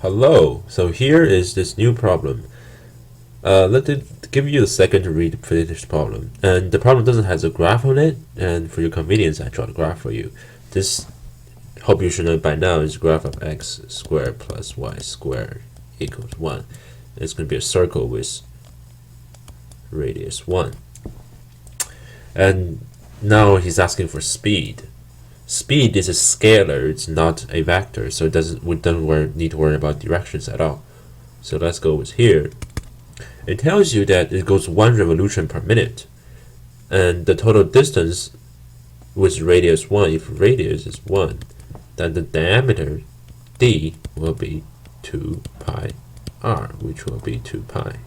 Hello, so here is this new problem. Let it give you a second to read the finished problem. And the problem doesn't have a graph on it, and for your convenience I draw the graph for you. This, hope you should know by now, is graph of x squared plus y squared equals 1. It's going to be a circle with radius 1. And now he's asking for speed. Speed is a scalar, it's not a vector, so we don't need to worry about directions at all. So let's go with here. It tells you that it goes 1 revolution per minute, and the total distance with radius 1, if radius is 1, then the diameter d will be 2 pi r, which will be 2 pi.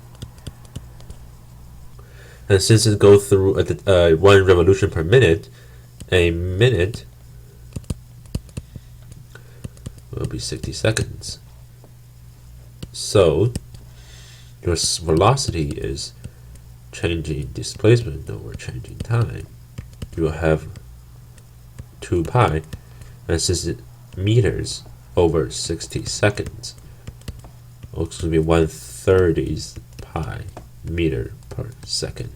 And since it goes through 1 revolution per minute, a minute will be 60 seconds. So your velocity is changing displacement over changing time. You will have 2 pi, and since it's meters over 60 seconds, it's going to be 1/30 pi meter per second.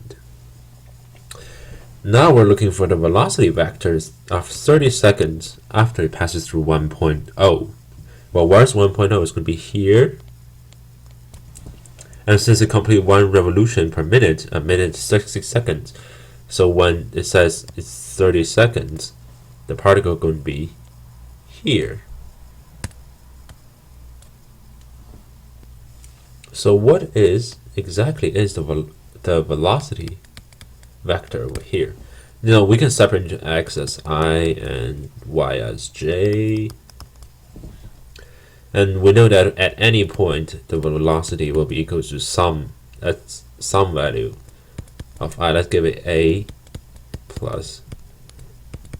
Now we're looking for the velocity vectors of 30 seconds after it passes through 1.0. Well, where's 1.0? It's going to be here. And since it completes 1 revolution per minute, a minute is 60 seconds. So when it says it's 30 seconds, the particle is going to be here. So what exactly is the velocity vector over here? We can separate into x as I and y as j. And we know that at any point the velocity will be equal to some value of I. Let's give it a plus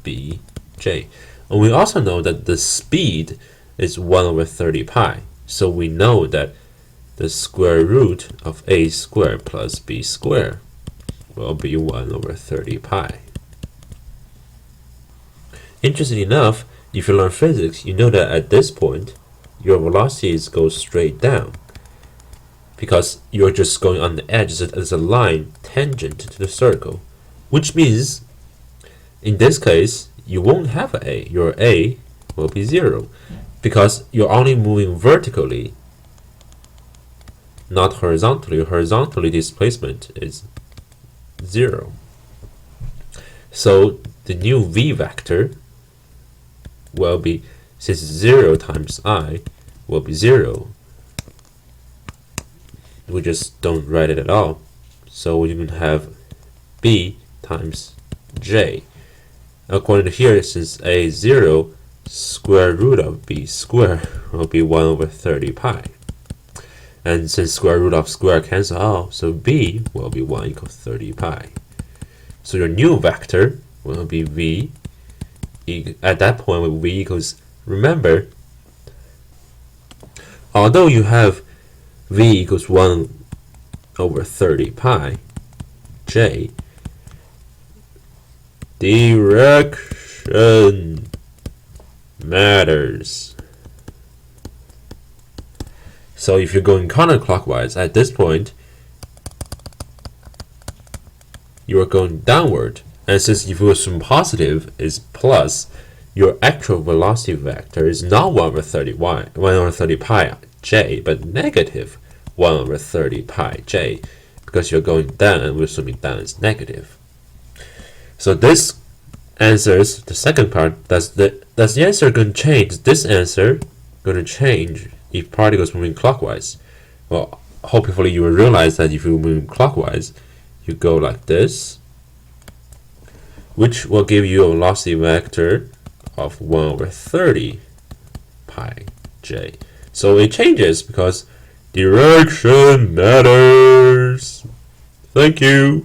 b j. And we also know that the speed is 1/30 pi. So we know that the square root of a squared plus b squared will be 1/30 pi. Interestingly enough, if you learn physics, you know that at this point your velocities go straight down because you're just going on the edge as a line tangent to the circle, which means in this case you won't have an a. Your a will be 0 because you're only moving vertically, not horizontally. Horizontally displacement is 0. So the new v vector will be, since 0 times I will be 0, we just don't write it at all. So you can have b times j. According to here, since a is 0, square root of b squared will be 1/30 pi. And since square root of square cancel out, so b will be 1 equals 30 pi. So your new vector will be v. At that point, with v equals, remember, although you have v equals 1/30 pi j, direction matters. So if you're going counterclockwise, at this point, you are going downward. And since if you assume positive is plus, your actual velocity vector is not 1/30 pi j, but negative 1/30 pi j, because you're going down, and we're assuming down is negative. So this answers the second part. Does the answer going to change? Is this answer going to change if particles moving clockwise? Well, hopefully you will realize that if you move clockwise, you go like this, which will give you a velocity vector of 1/30 pi j. So it changes because direction matters. Thank you.